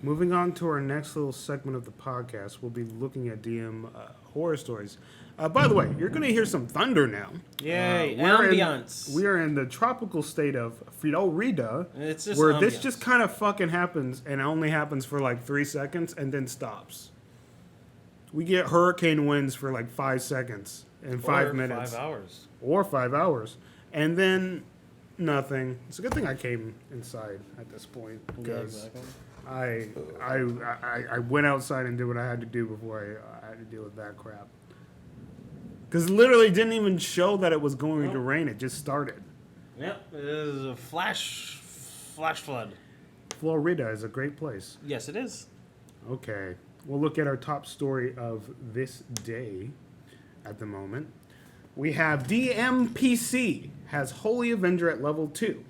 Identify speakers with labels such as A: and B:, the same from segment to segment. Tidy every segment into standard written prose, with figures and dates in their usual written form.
A: Moving on to our next little segment of the podcast, we'll be looking at DM horror stories. By the way, you're going to hear some thunder now.
B: Yay, ambiance.
A: We are in the tropical state of Florida,
B: It's just
A: where
B: ambiance.
A: this just kind of fucking happens, and it only happens for like 3 seconds and then stops. We get hurricane winds for like 5 seconds and 5 minutes.
B: 5 hours.
A: Or 5 hours. And then nothing. It's a good thing I came inside at this point, because I went outside and did what I had to do before I had to deal with that crap. Because literally didn't even show that it was going to rain. It just started.
B: Yep, it is a flash flood.
A: Florida is a great place.
B: Yes, it is.
A: Okay. We'll look at our top story of this day at the moment. We have DMPC has Holy Avenger at level 2.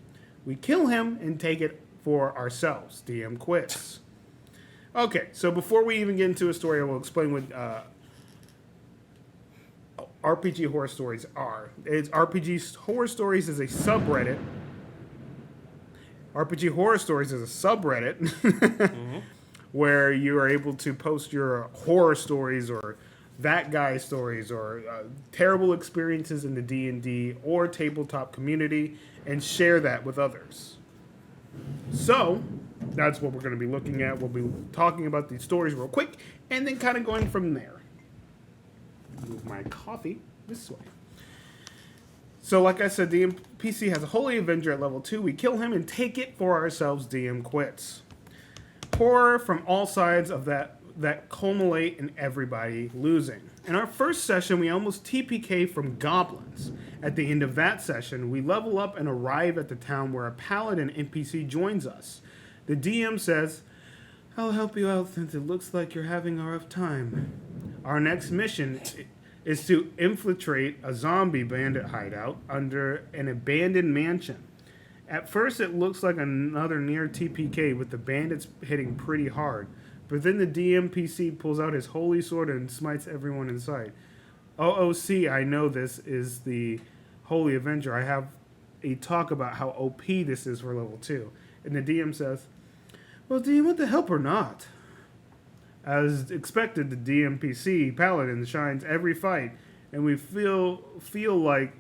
A: We kill him and take it for ourselves. DM quits. Okay, so before we even get into a story, I will explain what RPG Horror Stories are. RPG Horror Stories is a subreddit. RPG Horror Stories is a subreddit where you are able to post your horror stories or that guy stories or terrible experiences in the D&D or tabletop community and share that with others. So that's what we're going to be looking at. We'll be talking about these stories real quick and then kind of going from there. Move my coffee this way. So like I said, DM PC has a Holy Avenger at level 2. We kill him and take it for ourselves. DM quits. Horror from all sides of that culminate in everybody losing. In our first session, we almost TPK from goblins. At the end of that session, we level up and arrive at the town where a paladin NPC joins us. The DM says, "I'll help you out since it looks like you're having a rough time." Our next mission is to infiltrate a zombie bandit hideout under an abandoned mansion. At first, it looks like another near TPK with the bandits hitting pretty hard. But then the DMPC pulls out his holy sword and smites everyone in sight. OOC, I know this is the Holy Avenger. I have a talk about how OP this is for level 2. And the DM says, "Well, do you want the help or not?" As expected, the DMPC Paladin shines every fight, and we feel like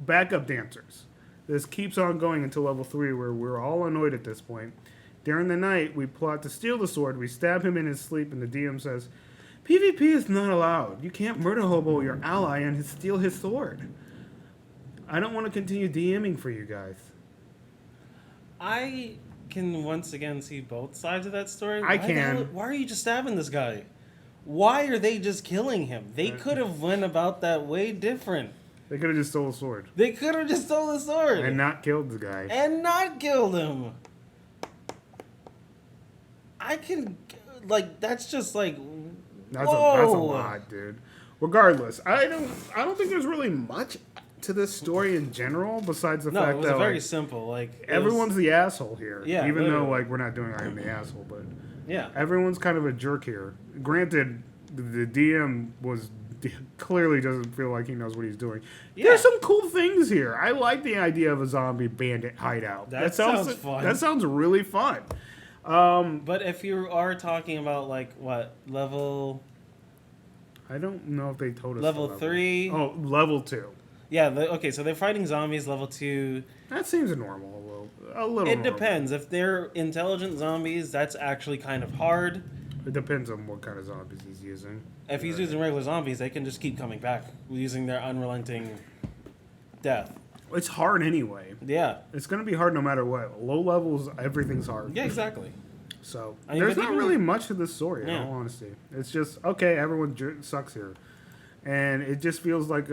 A: backup dancers. This keeps on going until level 3, where we're all annoyed at this point. During the night, we plot to steal the sword. We stab him in his sleep, and the DM says, "PvP is not allowed. You can't murder hobo your ally and steal his sword." I don't want to continue DMing for you guys.
B: I can once again see both sides of that story.
A: I can.
B: Why are you just stabbing this guy? Why are they just killing him? They could have went about that way different.
A: They could have just stole the sword.
B: They could have just stole the sword.
A: And not killed the guy.
B: And not killed him. I can, like, that's just like,
A: That's a lot, dude. Regardless, I don't think there's really much to this story in general besides the fact that
B: it was very simple. Like,
A: everyone's the asshole here.
B: Yeah,
A: even
B: literally.
A: though like we're not doing I am the asshole, but
B: yeah,
A: everyone's kind of a jerk here. Granted, the DM clearly doesn't feel like he knows what he's doing. Yeah. There's some cool things here. I like the idea of a zombie bandit hideout.
B: That sounds fun.
A: That sounds really fun.
B: But if you are talking about like what level?
A: I don't know if they told us.
B: Level 3.
A: Oh, level 2.
B: Yeah. Okay. So they're fighting zombies. Level 2.
A: That seems normal. A little.
B: It
A: normal.
B: depends. If they're intelligent zombies, that's actually kind of hard.
A: It depends on what kind of zombies he's using.
B: If he's using regular zombies, they can just keep coming back using their unrelenting death.
A: It's hard anyway.
B: Yeah.
A: It's going to be hard no matter what. Low levels, everything's hard.
B: Yeah, exactly.
A: So,
B: I mean,
A: there's
B: but
A: not
B: even-
A: really much to this story, in
B: Yeah.
A: all honesty. It's just, okay, everyone sucks here. And it just feels like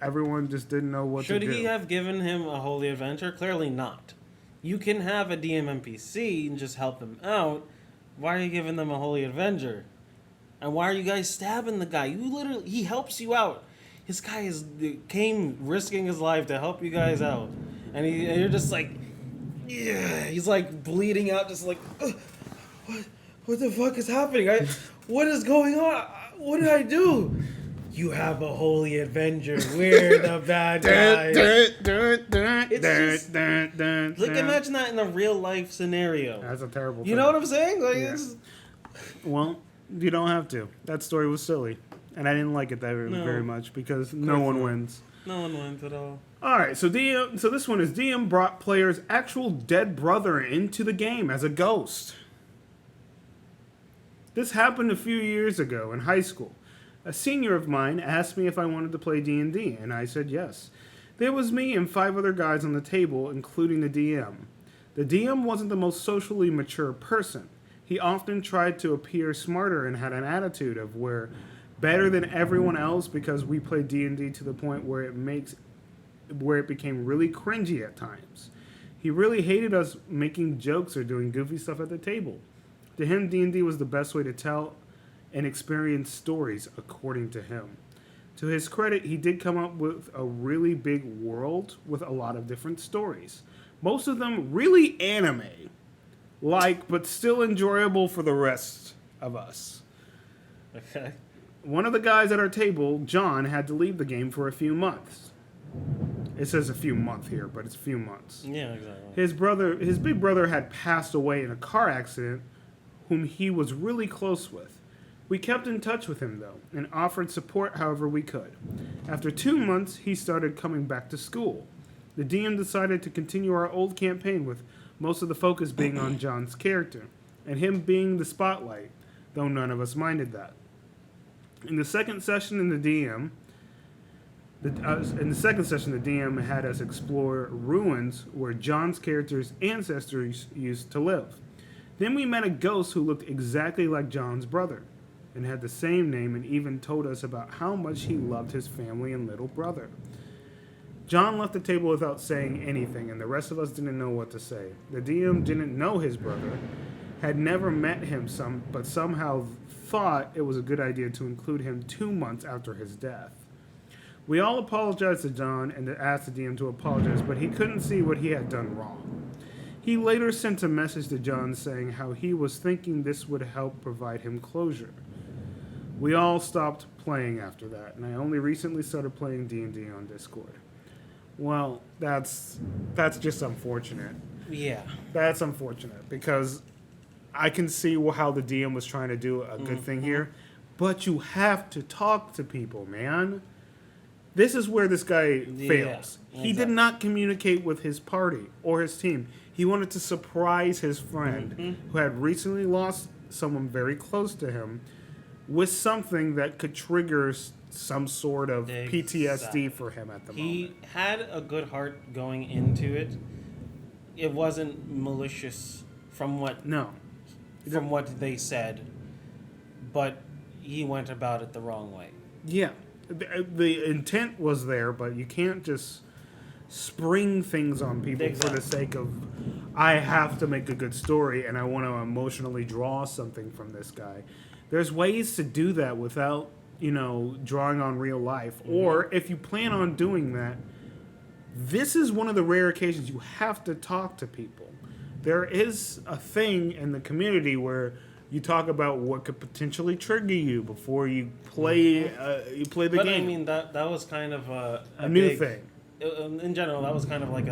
A: everyone just didn't know what to do.
B: Should he have given him a Holy Avenger? Clearly not. You can have a DM NPC and just help them out. Why are you giving them a Holy Avenger? And why are you guys stabbing the guy? He helps you out. This guy came risking his life to help you guys out. And you're just like, yeah. He's like bleeding out, just like, what the fuck is happening? What is going on? What did I do? You have a holy avenger. We're the bad guys. Like, imagine that in a real life scenario.
A: That's a terrible.
B: You know what I'm saying? Like,
A: Yeah.
B: it's,
A: Well, you don't have to. That story was silly, and I didn't like it very much because no one wins.
B: no one wins at all.
A: All right, so this one is DM brought players' actual dead brother into the game as a ghost. This happened a few years ago in high school. A senior of mine asked me if I wanted to play D&D, and I said yes. There was me and 5 other guys on the table, including the DM. The DM wasn't the most socially mature person. He often tried to appear smarter and had an attitude of we're better than everyone else because we played D&D to the point where it became really cringy at times. He really hated us making jokes or doing goofy stuff at the table. To him, D&D was the best way to tell and experience stories, according to him. To his credit, he did come up with a really big world with a lot of different stories. Most of them really anime-like, but still enjoyable for the rest of us.
B: Okay.
A: One of the guys at our table, John, had to leave the game for a few months. It says a few months here, but it's a few months.
B: Yeah, exactly.
A: His big brother had passed away in a car accident, whom he was really close with. We kept in touch with him, though, and offered support however we could. After 2 months, he started coming back to school. The DM decided to continue our old campaign with most of the focus being on John's character, and him being the spotlight, though none of us minded that. In the second session, the DM had us explore ruins where John's character's ancestors used to live. Then we met a ghost who looked exactly like John's brother and had the same name and even told us about how much he loved his family and little brother. John left the table without saying anything, and the rest of us didn't know what to say. The DM didn't know his brother, had never met him, but somehow thought it was a good idea to include him 2 months after his death. We all apologized to John and asked the DM to apologize, but he couldn't see what he had done wrong. He later sent a message to John saying how he was thinking this would help provide him closure. We all stopped playing after that, and I only recently started playing D&D on Discord. Well, that's just unfortunate.
B: Yeah.
A: That's unfortunate because I can see how the DM was trying to do a good thing here, but you have to talk to people, man. This is where this guy fails. He did not communicate with his party or his team. He wanted to surprise his friend who had recently lost someone very close to him with something that could trigger some sort of PTSD for him at the moment.
B: He had a good heart going into it. It wasn't malicious from what they said, but he went about it the wrong way.
A: Yeah. The intent was there, but you can't just spring things on people for the sake of, I have to make a good story and I want to emotionally draw something from this guy. There's ways to do that without, drawing on real life. Or if you plan on doing that, this is one of the rare occasions you have to talk to people. There is a thing in the community where you talk about what could potentially trigger you before you play the game.
B: But I mean, that was kind of a
A: new
B: big
A: thing.
B: In general, that was kind of like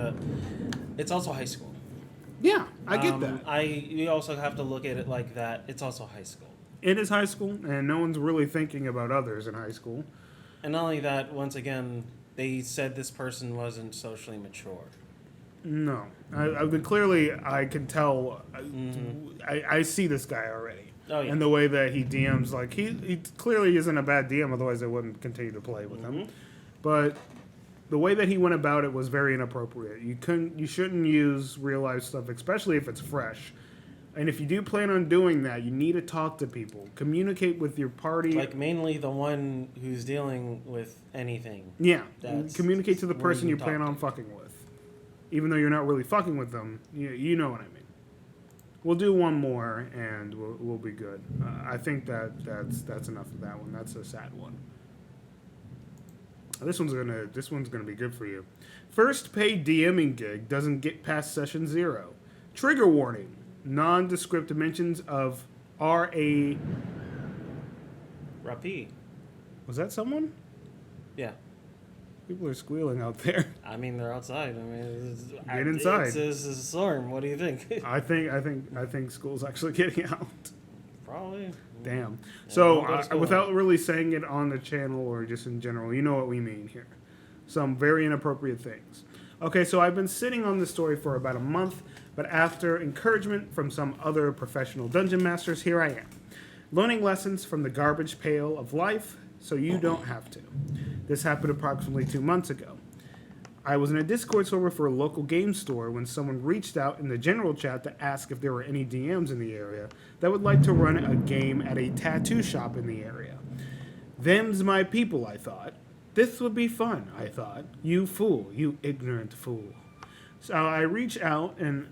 B: it's also high school.
A: Yeah, I get that.
B: You also have to look at it like that. It's also high school.
A: It is high school, and no one's really thinking about others in high school.
B: And not only that, once again, they said this person wasn't socially mature.
A: No. Clearly, I can tell. I see this guy already.
B: Oh, yeah.
A: And the way that he DMs, like, he clearly isn't a bad DM, otherwise I wouldn't continue to play with him. But the way that he went about it was very inappropriate. You shouldn't use real life stuff, especially if it's fresh. And if you do plan on doing that, you need to talk to people. Communicate with your party.
B: Like, mainly the one who's dealing with anything.
A: Yeah. Communicate to the person you plan on
B: to.
A: fucking with. Even though you're not really fucking with them, you know what I mean. We'll do one more, and we'll be good. I think that's enough of that one. That's a sad one. This one's gonna be good for you. First paid DMing gig doesn't get past session 0. Trigger warning. Nondescript mentions of R.A.
B: Rapi.
A: Was that someone?
B: Yeah.
A: People are squealing out there.
B: I mean, they're outside. I mean,
A: Get inside.
B: It's a storm. What do you think?
A: I think school's actually getting out.
B: Probably.
A: Damn.
B: Yeah,
A: So,
B: don't go to school.
A: without really saying it on the channel or just in general, you know what we mean here. Some very inappropriate things. Okay, so I've been sitting on this story for about a month, but after encouragement from some other professional dungeon masters, here I am. Learning lessons from the garbage pail of life so you don't have to. This happened approximately 2 months ago. I was in a Discord server for a local game store when someone reached out in the general chat to ask if there were any DMs in the area that would like to run a game at a tattoo shop in the area. Them's my people, I thought. This would be fun, I thought. You fool, you ignorant fool. So I reached out, and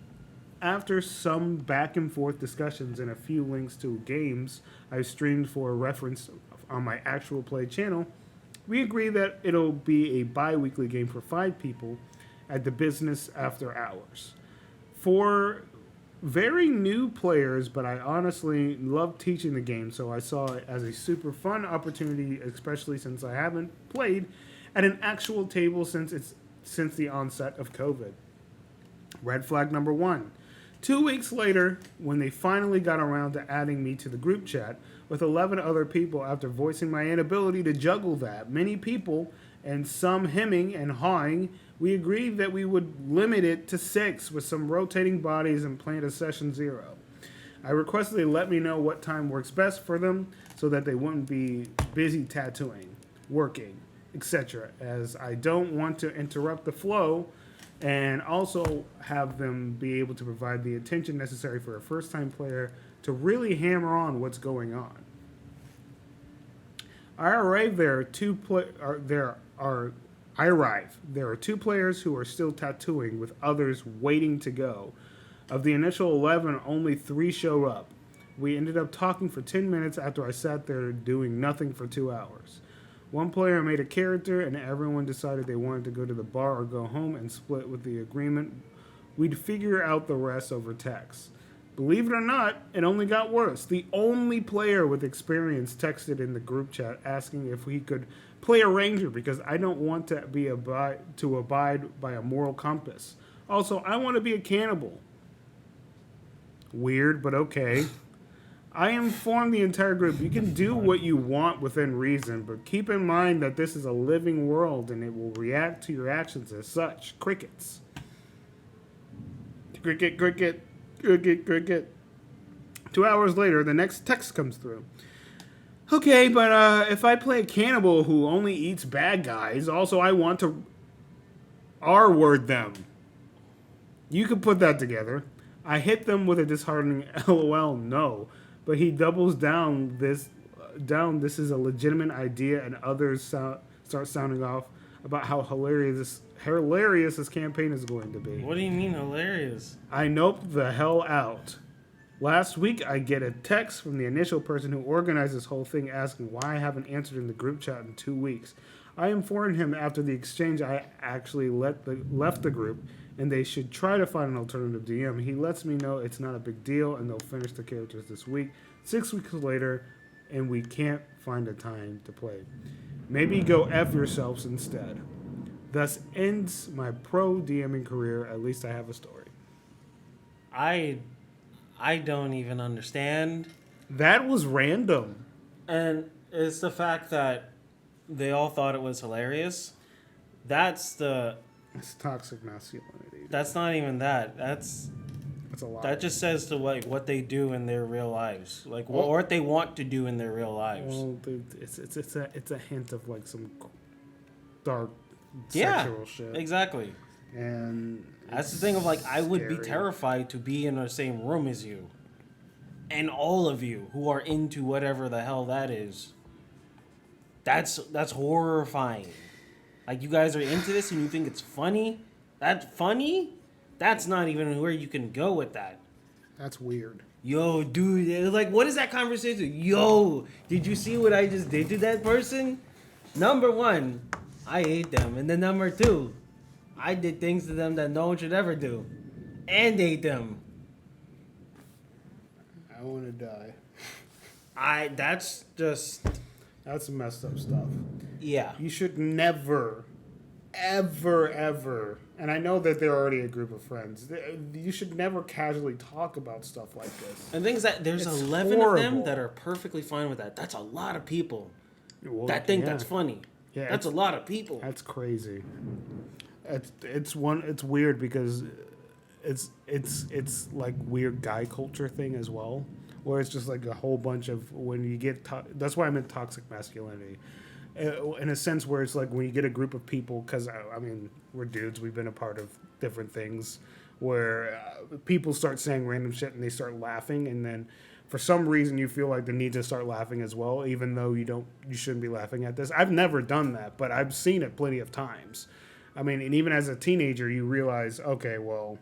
A: after some back and forth discussions and a few links to games I streamed for reference on my actual play channel, we agree that it'll be a bi-weekly game for 5 people at the business after hours. For very new players, but I honestly love teaching the game, so I saw it as a super fun opportunity, especially since I haven't played at an actual table since the onset of COVID. Red flag number 1. 2 weeks later, when they finally got around to adding me to the group chat with 11 other people after voicing my inability to juggle that many people and some hemming and hawing, we agreed that we would limit it to 6 with some rotating bodies and plan a session 0. I requested they let me know what time works best for them so that they wouldn't be busy tattooing, working, etc., as I don't want to interrupt the flow and also have them be able to provide the attention necessary for a first-time player to really hammer on what's going on. I arrive there. There are 2 players who are still tattooing, with others waiting to go. Of the initial 11, only 3 show up. We ended up talking for 10 minutes after I sat there doing nothing for 2 hours. One player made a character, and everyone decided they wanted to go to the bar or go home and split with the agreement. We'd figure out the rest over text. Believe it or not, it only got worse. The only player with experience texted in the group chat asking if he could play a ranger because I don't want to abide by a moral compass. Also, I want to be a cannibal. Weird, but okay. I informed the entire group, you can do what you want within reason, but keep in mind that this is a living world and it will react to your actions as such. Crickets. Cricket, cricket, cricket, cricket. 2 hours later, the next text comes through. Okay, but if I play a cannibal who only eats bad guys, also I want to R-word them. You can put that together. I hit them with a disheartening LOL no. But he doubles down. This is a legitimate idea, and others start sounding off about how hilarious this campaign is going to be.
B: What do you mean hilarious?
A: I nope the hell out. Last week, I get a text from the initial person who organized this whole thing asking why I haven't answered in the group chat in 2 weeks. I informed him after the exchange I actually left the group, and they should try to find an alternative DM. He lets me know it's not a big deal, and they'll finish the characters this week. 6 weeks later, and we can't find a time to play. Maybe go F yourselves instead. Thus ends my pro DMing career. At least I have a story.
B: I don't even understand.
A: That was random.
B: And it's the fact that they all thought it was hilarious. It's
A: toxic masculinity.
B: That's not even that. That's
A: a lot.
B: That just says to what they do in their real lives, what they want to do in their real lives.
A: Well, it's a hint of like some dark sexual shit.
B: Exactly.
A: And
B: that's the thing of like I would be
A: scary.
B: terrified to be in the same room as you, and all of you who are into whatever the hell that is. That's horrifying. Like you guys are into this and you think it's funny. That's funny. That's not even where you can go with that.
A: That's weird.
B: Yo, dude, like, what is that conversation? Yo, did you see what I just did to that person? Number 1, I ate them. And then number 2, I did things to them that no one should ever do. And ate them.
A: I want to die.
B: That's just...
A: That's some messed up stuff.
B: Yeah.
A: You should never, ever, and I know that they're already a group of friends. You should never casually talk about stuff like this.
B: And things that there's
A: It's
B: 11 of them
A: horrible.
B: that are perfectly fine with that. That's a lot of people
A: Well,
B: that think
A: yeah.
B: that's funny.
A: Yeah,
B: That's a lot of people.
A: That's crazy. It's weird because it's like weird guy culture thing as well, where it's just like a whole bunch of when you get that's why I meant toxic masculinity, in a sense where it's like when you get a group of people, because I mean we're dudes, we've been a part of different things where people start saying random shit and they start laughing, and then for some reason you feel like the need to start laughing as well, even though you shouldn't be laughing at this. I've never done that, but I've seen it plenty of times. I mean, and even as a teenager, you realize, okay, well,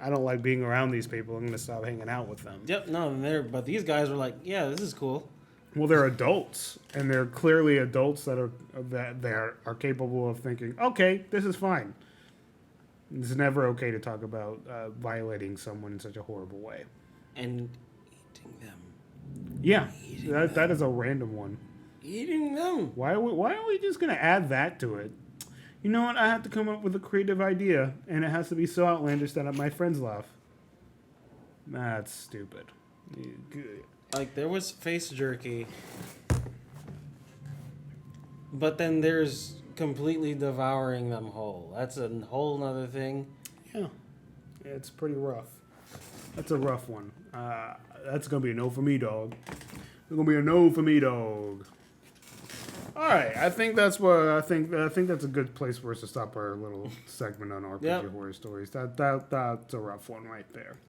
A: I don't like being around these people. I'm going to stop hanging out with them.
B: Yep, no, but these guys were like, yeah, this is cool.
A: Well, they're adults, and they're clearly adults that are capable of thinking, okay, this is fine. It's never okay to talk about violating someone in such a horrible way.
B: And eating them.
A: Yeah, that is a random one.
B: Eating them.
A: Why are we just going to add that to it? You know what? I have to come up with a creative idea, and it has to be so outlandish that my friends laugh. That's stupid.
B: Like, there was face jerky. But then there's completely devouring them whole. That's a whole nother thing.
A: Yeah. It's pretty rough. That's a rough one. That's going to be a no for me, dog. It's going to be a no for me, dog. All right, I think that's that's a good place for us to stop our little segment on RPG horror stories. That's a rough one right there.